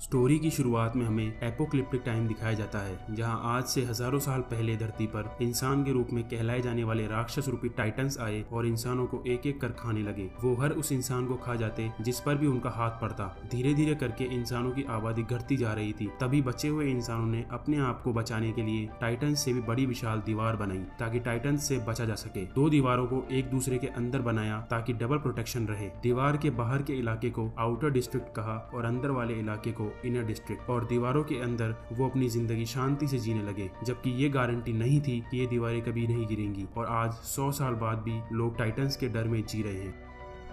Story की शुरुआत में हमें एपोकलिप्टिक टाइम दिखाया जाता है, जहां आज से हजारों साल पहले धरती पर इंसान के रूप में कहलाए जाने वाले राक्षस रूपी टाइटन्स आए और इंसानों को एक एक कर खाने लगे। वो हर उस इंसान को खा जाते जिस पर भी उनका हाथ पड़ता। धीरे धीरे करके इंसानों की आबादी घटती जा रही थी। तभी बचे हुए इंसानों ने अपने आप को बचाने के लिए टाइटन्स से भी बड़ी विशाल दीवार बनाई ताकि टाइटन्स से बचा जा सके। दो दीवारों को एक दूसरे के अंदर बनाया ताकि डबल प्रोटेक्शन रहे। दीवार के बाहर के इलाके को आउटर डिस्ट्रिक्ट कहा और अंदर वाले इलाके को इनर डिस्ट्रिक्ट। और दीवारों के अंदर वो अपनी जिंदगी शांति से जीने लगे, जबकि ये गारंटी नहीं थी कि ये दीवारें कभी नहीं गिरेंगी। और आज 100 साल बाद भी लोग टाइटन्स के डर में जी रहे हैं।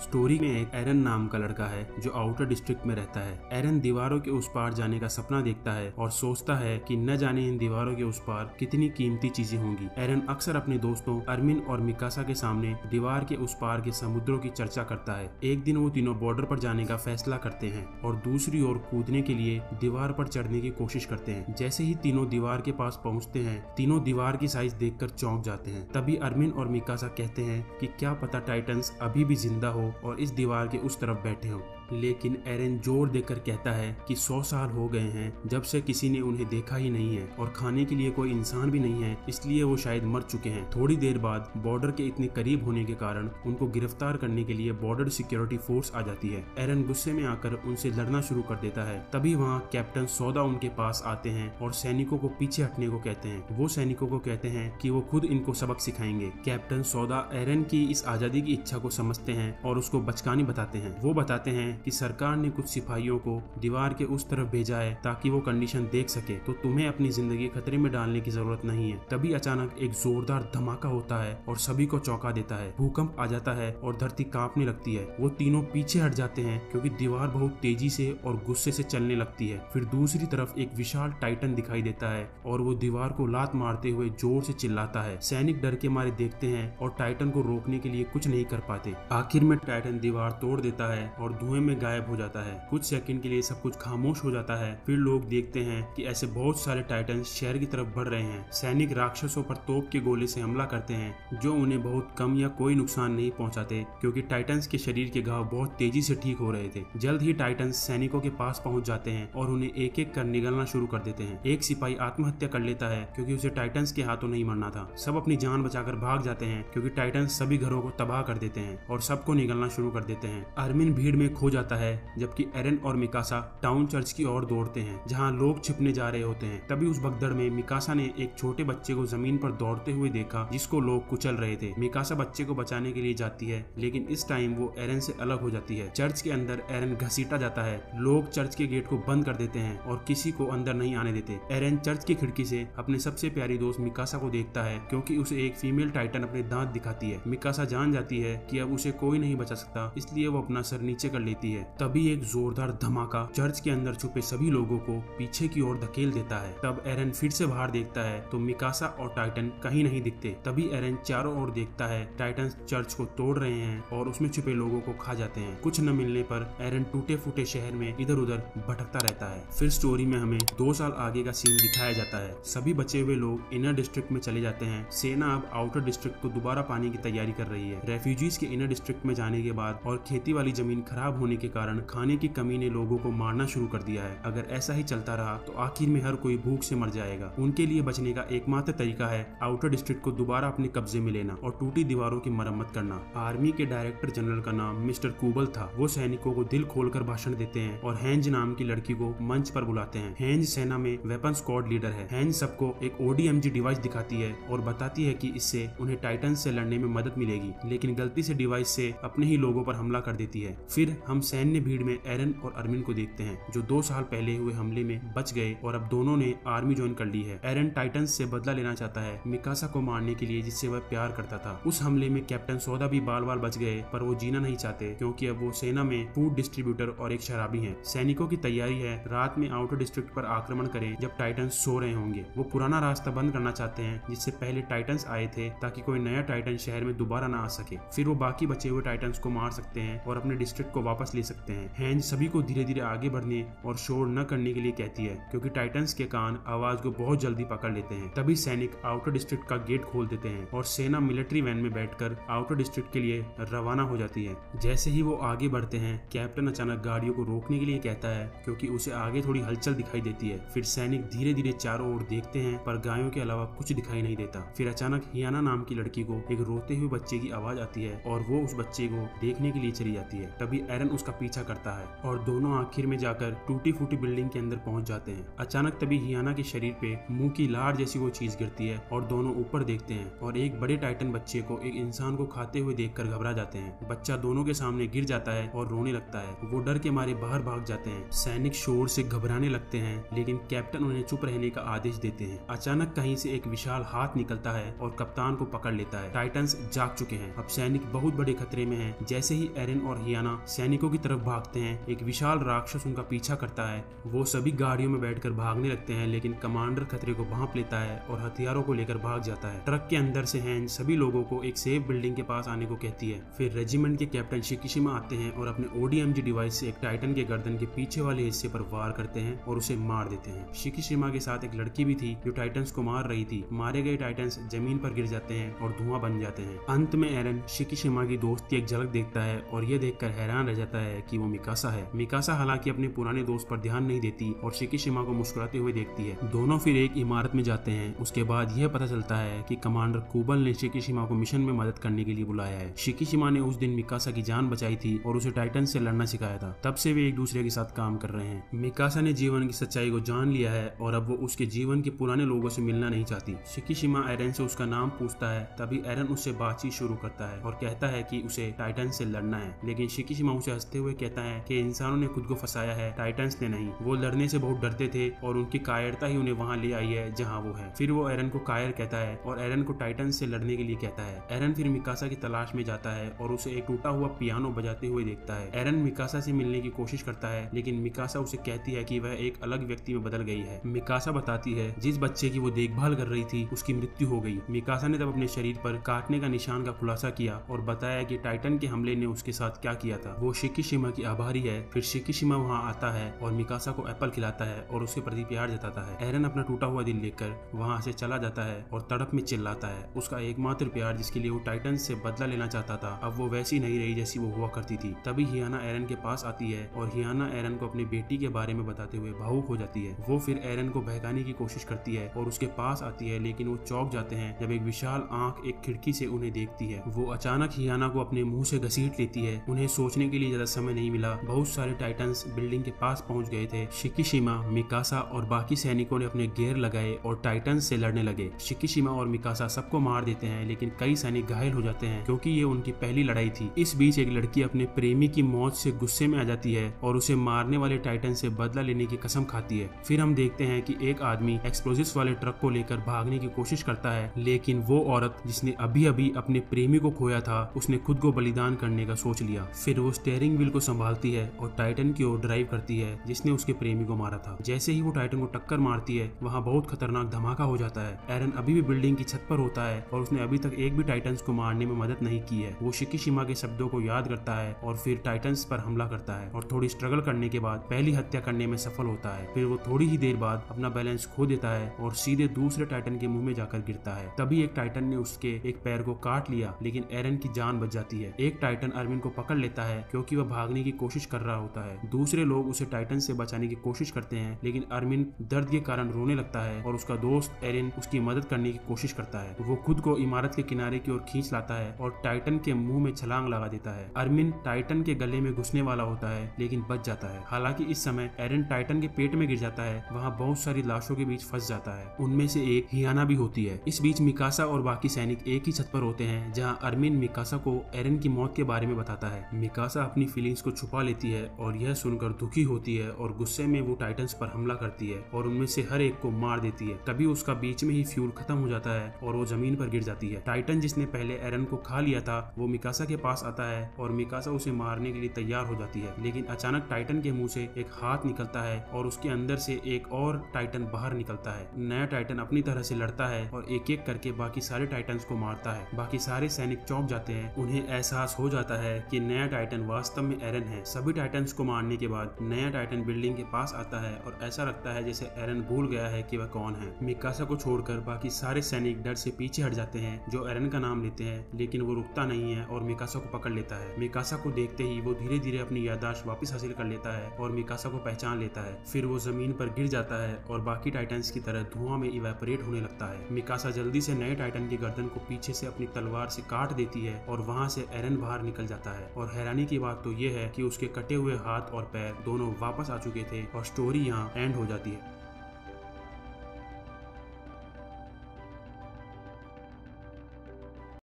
स्टोरी में एक एरन नाम का लड़का है जो आउटर डिस्ट्रिक्ट में रहता है। एरन दीवारों के उस पार जाने का सपना देखता है और सोचता है कि न जाने इन दीवारों के उस पार कितनी कीमती चीजें होंगी। एरन अक्सर अपने दोस्तों अर्मिन और मिकासा के सामने दीवार के उस पार के समुद्रों की चर्चा करता है। एक दिन वो तीनों बॉर्डर पर जाने का फैसला करते हैं और दूसरी ओर कूदने के लिए दीवार पर चढ़ने की कोशिश करते हैं। जैसे ही तीनों दीवार के पास पहुंचते हैं, तीनों दीवार की साइज देखकर चौंक जाते हैं। तभी अर्मिन और मिकासा कहते हैं कि क्या पता टाइटन्स अभी भी जिंदा हो और इस दीवार के उस तरफ बैठे हों। लेकिन एरन जोर देकर कहता है कि 100 साल हो गए हैं जब से किसी ने उन्हें देखा ही नहीं है और खाने के लिए कोई इंसान भी नहीं है, इसलिए वो शायद मर चुके हैं। थोड़ी देर बाद बॉर्डर के इतने करीब होने के कारण उनको गिरफ्तार करने के लिए बॉर्डर सिक्योरिटी फोर्स आ जाती है। एरन गुस्से में आकर उनसे लड़ना शुरू कर देता है। तभी वहाँ कैप्टन सौदा उनके पास आते हैं और सैनिकों को पीछे हटने को कहते हैं। वो सैनिकों को कहते हैं कि वो खुद इनको सबक सिखाएंगे। कैप्टन सौदा एरन की इस आजादी की इच्छा को समझते हैं और उसको बचकानी बताते हैं। वो बताते हैं कि सरकार ने कुछ सिपाहियों को दीवार के उस तरफ भेजा है ताकि वो कंडीशन देख सके, तो तुम्हें अपनी जिंदगी खतरे में डालने की जरूरत नहीं है। तभी अचानक एक जोरदार धमाका होता है और सभी को चौंका देता है। भूकंप आ जाता है और धरती कांपने लगती है। वो तीनों पीछे हट जाते हैं क्योंकि दीवार बहुत तेजी से और गुस्से से चलने लगती है। फिर दूसरी तरफ एक विशाल टाइटन दिखाई देता है और वो दीवार को लात मारते हुए जोर से चिल्लाता है। सैनिक डर के मारे देखते हैं और टाइटन को रोकने के लिए कुछ नहीं कर पाते। आखिर में टाइटन दीवार तोड़ देता है और धुएं में गायब हो जाता है। कुछ सेकंड के लिए सब कुछ खामोश हो जाता है। फिर लोग देखते हैं कि ऐसे बहुत सारे टाइटन्स शहर की तरफ बढ़ रहे हैं। सैनिक राक्षसों पर तोप के गोले से हमला करते हैं, जो उन्हें बहुत कम या कोई नुकसान नहीं पहुंचाते क्योंकि टाइटन्स के शरीर के घाव बहुत तेजी से ठीक हो रहे थे। जल्द ही टाइटन्स सैनिकों के पास पहुंच जाते हैं और उन्हें एक एक कर निगलना शुरू कर देते हैं। एक सिपाही आत्महत्या कर लेता है क्योंकि उसे टाइटन्स के हाथों नहीं मरना था। सब अपनी जान बचाकर भाग जाते हैं क्योंकि टाइटन्स सभी घरों को तबाह कर देते हैं और सबको निगलना शुरू कर देते हैं। अर्मिन भीड़ में खो जाता है, जबकि एरन और मिकासा टाउन चर्च की ओर दौड़ते हैं जहां लोग छिपने जा रहे होते हैं। तभी उस भगदड़ में मिकासा ने एक छोटे बच्चे को जमीन पर दौड़ते हुए देखा जिसको लोग कुचल रहे थे। मिकासा बच्चे को बचाने के लिए जाती है, लेकिन इस टाइम वो एरन से अलग हो जाती है। चर्च के अंदर एरन घसीटा जाता है। लोग चर्च के गेट को बंद कर देते हैं और किसी को अंदर नहीं आने देते। एरन चर्च की खिड़की से अपने सबसे प्यारी दोस्त मिकासा को देखता है क्योंकि उसे एक फीमेल टाइटन अपने दांत दिखाती है। मिकासा जान जाती है कि अब उसे कोई नहीं बचा सकता, इसलिए वो अपना सर नीचे कर लेती है। तभी एक जोरदार धमाका चर्च के अंदर छुपे सभी लोगों को पीछे की ओर धकेल देता है। तब एरन फिर से बाहर देखता है तो मिकासा और टाइटन कहीं नहीं दिखते। तभी एरन चारों ओर देखता है, टाइटन चर्च को तोड़ रहे हैं और उसमें छुपे लोगों को खा जाते हैं। कुछ न मिलने पर एरन टूटे फूटे शहर में इधर उधर भटकता रहता है। फिर स्टोरी में हमें 2 साल आगे का सीन दिखाया जाता है। सभी बचे हुए लोग इनर डिस्ट्रिक्ट में चले जाते हैं। सेना अब आउटर डिस्ट्रिक्ट को दोबारा पाने की तैयारी कर रही है। रेफ्यूजीज के इनर डिस्ट्रिक्ट में जाने के बाद और खेती वाली जमीन खराब होने के कारण खाने की कमी ने लोगों को मारना शुरू कर दिया है। अगर ऐसा ही चलता रहा तो आखिर में हर कोई भूख से मर जाएगा। उनके लिए बचने का एकमात्र तरीका है आउटर डिस्ट्रिक्ट को दोबारा अपने कब्जे में लेना और टूटी दीवारों की मरम्मत करना। आर्मी के डायरेक्टर जनरल का नाम मिस्टर कूबल था। वो सैनिकों को दिल खोलकर भाषण देते हैं और हेंज नाम की लड़की को मंच पर बुलाते हैं। हेंज सेना में वेपन स्क्वाड लीडर है। हेंज सबको एक ODMG डिवाइस दिखाती है और बताती है कि इससे उन्हें टाइटन से लड़ने में मदद मिलेगी, लेकिन गलती से डिवाइस से अपने ही लोगों पर हमला कर देती है। फिर हम सैन्य भीड़ में एरन और अर्मिन को देखते हैं जो 2 साल पहले हुए हमले में बच गए और अब दोनों ने आर्मी ज्वाइन कर ली है। एरन टाइटन्स से बदला लेना चाहता है मिकासा को मारने के लिए जिससे वह प्यार करता था। उस हमले में कैप्टन सौदा भी बाल बाल बच गए, पर वो जीना नहीं चाहते क्योंकि अब वो सेना में फूड डिस्ट्रीब्यूटर और एक शराबी हैं। सैनिकों की तैयारी है रात में आउटर डिस्ट्रिक्ट पर आक्रमण करें जब टाइटन्स सो रहे होंगे। वो पुराना रास्ता बंद करना चाहते हैं जिससे पहले टाइटन्स आए थे ताकि कोई नया टाइटन शहर में दोबारा ना आ सके। फिर वो बाकी बचे हुए टाइटन्स को मार सकते हैं और अपने डिस्ट्रिक्ट को वापस पास ले सकते हैं। हैंज सभी को धीरे धीरे आगे बढ़ने और शोर न करने के लिए कहती है, क्योंकि टाइटंस के कान आवाज को बहुत जल्दी पकड़ लेते हैं। तभी सैनिक आउटर डिस्ट्रिक्ट का गेट खोल देते हैं और सेना मिलिट्री वैन में बैठकर आउटर डिस्ट्रिक्ट के लिए रवाना हो जाती है। जैसे ही वो आगे बढ़ते हैं, कैप्टन अचानक गाड़ियों को रोकने के लिए कहता है, क्योंकि उसे आगे थोड़ी हलचल दिखाई देती है। फिर सैनिक धीरे धीरे चारों ओर देखते हैं, पर गायों के अलावा कुछ दिखाई नहीं देता। फिर अचानक हियाना नाम की लड़की को एक रोते हुए बच्चे की आवाज आती है और वो उस बच्चे को देखने के लिए चली जाती है। तभी एरन उसका पीछा करता है और दोनों आखिर में जाकर टूटी फूटी बिल्डिंग के अंदर पहुंच जाते हैं। अचानक तभी हियाना के शरीर पे मुंह की लार जैसी वो चीज गिरती है और दोनों ऊपर देखते हैं और एक बड़े टाइटन बच्चे को एक इंसान को खाते हुए देखकर घबरा जाते हैं। बच्चा दोनों के सामने गिर जाता है और रोने लगता है। वो डर के मारे बाहर भाग जाते हैं। सैनिक शोर से घबराने लगते हैं, लेकिन कैप्टन उन्हें चुप रहने का आदेश देते हैं। अचानक कहीं से एक विशाल हाथ निकलता है और कप्तान को पकड़ लेता है। टाइटंस जाग चुके हैं। अब सैनिक बहुत बड़े खतरे में हैं। जैसे ही एरन और हियाना सैनिकों की तरफ भागते हैं, एक विशाल राक्षस उनका पीछा करता है। वो सभी गाड़ियों में बैठकर भागने लगते हैं, लेकिन कमांडर खतरे को भांप लेता है और हथियारों को लेकर भाग जाता है। ट्रक के अंदर से हैंज सभी लोगों को एक सेफ बिल्डिंग के पास आने को कहती है। फिर रेजिमेंट के कैप्टन शिकिशिमा आते हैं और अपने ODMG डिवाइस से एक टाइटन के गर्दन के पीछे वाले हिस्से पर वार करते हैं और उसे मार देते हैं। शिकिशिमा के साथ एक लड़की भी थी जो टाइटंस को मार रही थी। मारे गए टाइटंस जमीन पर गिर जाते हैं और धुआं बन जाते हैं। अंत में एरन शिकिशिमा की दोस्त की एक झलक देखता है और ये देखकर हैरान रह जाता है कि वो मिकासा है। मिकासा हालांकि अपने पुराने दोस्त पर ध्यान नहीं देती और शिकिशिमा को मुस्कुराते हुए देखती है। दोनों फिर एक इमारत में जाते हैं। उसके बाद यह पता चलता है कि कमांडर कुबल ने शिकिशिमा को मिशन में मदद करने के लिए बुलाया है। शिकिशिमा ने उस दिन मिकासा की जान बचाई थी और उसे टाइटन से लड़ना सिखाया था। तब से वे एक दूसरे के साथ काम कर रहे हैं। मिकासा ने जीवन की सच्चाई को जान लिया है और अब वो उसके जीवन के पुराने लोगों से मिलना नहीं चाहती। शिकिशिमा एरन से उसका नाम पूछता है। तभी एरन उससे बातचीत शुरू करता है और कहता है कि उसे टाइटन से लड़ना है, लेकिन शिकिशिमा उसे हंसते हुए कहता है कि इंसानों ने खुद को फंसाया है, टाइटंस ने नहीं। वो लड़ने से बहुत डरते थे और उनकी कायरता ही उन्हें वहां ले आई है जहां वो है। फिर वो एरन को कायर कहता है और एरन को टाइटन से लड़ने के लिए कहता है। एरन फिर मिकासा की तलाश में जाता है और उसे एक टूटा हुआ पियानो बजाते हुए देखता है। एरन मिकासा से मिलने की कोशिश करता है, लेकिन मिकासा उसे कहती है कि वह एक अलग व्यक्ति में बदल गई है। मिकासा बताती है जिस बच्चे की वो देखभाल कर रही थी उसकी मृत्यु हो गई। मिकासा ने तब अपने शरीर पर काटने का निशान का खुलासा किया और बताया कि टाइटन के हमले ने उसके साथ क्या किया था। वो शिकिशिमा की आभारी है। फिर शिकिशिमा वहाँ आता है और मिकासा को एप्पल खिलाता है और उसके प्रति प्यार जताता है। एरन अपना टूटा हुआ दिल लेकर वहाँ से चला जाता है और तड़प में चिल्लाता है। उसका एकमात्र प्यार जिसके लिए वो टाइटन से बदला लेना चाहता था, अब वो वैसी नहीं रही जैसी वो हुआ करती थी। तभी हियाना एरन के पास आती है और हियाना एरन को अपनी बेटी के बारे में बताते हुए भावुक हो जाती है। वो फिर एरन को बहकाने की कोशिश करती है और उसके पास आती है, लेकिन वो चौंक जाते हैं जब एक विशाल आंख एक खिड़की से उन्हें देखती है। वो अचानक हियाना को अपने मुंह से घसीट लेती है। उन्हें सोचने के लिए ज्यादा समय नहीं मिला। बहुत सारे टाइटंस बिल्डिंग के पास पहुंच गए थे। शिकिशिमा, मिकासा और बाकी सैनिकों ने अपने घेर लगाए और टाइटंस से लड़ने लगे। शिकिशिमा और मिकासा सबको मार देते हैं, लेकिन कई सैनिक घायल हो जाते हैं क्योंकि ये उनकी पहली लड़ाई थी। इस बीच एक लड़की अपने प्रेमी की मौत से गुस्से में आ जाती है और उसे मारने वाले टाइटन से बदला लेने की कसम खाती है। फिर हम देखते हैं कि एक आदमी एक्सप्लोजिव्स वाले ट्रक को लेकर भागने की कोशिश करता है, लेकिन वो औरत जिसने अभी अभी अपने प्रेमी को खोया था, उसने खुद को बलिदान करने का सोच लिया। फिर वो स्टीयरिंग व्हील को संभालती है और टाइटन की ओर ड्राइव करती है जिसने उसके प्रेमी को मारा था। जैसे ही वो टाइटन को टक्कर मारती है, वहाँ बहुत खतरनाक धमाका हो जाता है। एरन अभी भी बिल्डिंग की छत पर होता है और उसने अभी तक एक भी टाइटंस को मारने में मदद नहीं की है। वो शिकिशिमा के शब्दों को याद करता है और फिर टाइटंस पर हमला करता है और थोड़ी स्ट्रगल करने के बाद पहली हत्या करने में सफल होता है। फिर वो थोड़ी ही देर बाद अपना बैलेंस खो देता है और सीधे दूसरे टाइटन के मुंह में जाकर गिरता है। तभी एक टाइटन ने उसके एक पैर को काट लिया, लेकिन एरन की जान बच जाती है। एक टाइटन अर्मिन को पकड़ लेता है क्योंकि वह भागने की कोशिश कर रहा होता है। दूसरे लोग उसे टाइटन से बचाने की कोशिश करते हैं, लेकिन अर्मिन दर्द के कारण रोने लगता है और उसका दोस्त एरन उसकी मदद करने की कोशिश करता है। वो खुद को इमारत के किनारे की ओर खींच लाता है और टाइटन के मुंह में छलांग लगा देता है। अर्मिन टाइटन के गले में घुसने वाला होता है, लेकिन बच जाता है। हालांकि इस समय एरन टाइटन के पेट में गिर जाता है। वहाँ बहुत सारी लाशों के बीच फंस जाता है। उनमें से एक हियाना भी होती है। इस बीच मिकासा और बाकी सैनिक एक ही छत पर होते हैं, जहाँ अर्मिन मिकासा को एरन की मौत के बारे में बताता है। मिकासा अपनी फीलिंग्स को छुपा लेती है और यह सुनकर दुखी होती है और गुस्से में वो टाइटंस पर हमला करती है और उनमें से हर एक को मार देती है। तभी उसका बीच में ही फ्यूल खत्म हो जाता है और वो जमीन पर गिर जाती है। टाइटन जिसने पहले एरन को खा लिया था, वो मिकासा के पास आता है और मिकासा उसे मारने के लिए तैयार हो जाती है, लेकिन अचानक टाइटन के मुंह से एक हाथ निकलता है और उसके अंदर से एक और टाइटन बाहर निकलता है। नया टाइटन अपनी तरह से लड़ता है और एक एक करके बाकी सारे टाइटन्स को मारता है। बाकी सारे सैनिक चौंक जाते हैं। उन्हें एहसास हो जाता है कि नया टाइटन वास्तव वास्तव में एरन है। सभी टाइटन्स को मारने के बाद नया टाइटन बिल्डिंग के पास आता है और ऐसा लगता है जैसे एरन भूल गया है कि वह कौन है। मिकासा को छोड़कर बाकी सारे सैनिक डर से पीछे हट जाते हैं जो एरन का नाम लेते हैं, लेकिन वो रुकता नहीं है और मिकासा को पकड़ लेता है। मिकासा को देखते ही वो धीरे धीरे अपनी याददाश्त वापस हासिल कर लेता है और मिकासा को पहचान लेता है। फिर वो जमीन पर गिर जाता है और बाकी टाइटन्स की तरह धुआं में इवेपोरेट होने लगता है। मिकासा जल्दी से नए टाइटन की गर्दन को पीछे से अपनी तलवार से काट देती है और वहां से एरन बाहर निकल जाता है। और हैरानी की बात तो ये है कि उसके कटे हुए हाथ और पैर दोनों वापस आ चुके थे और स्टोरी यहाँ एंड हो जाती है।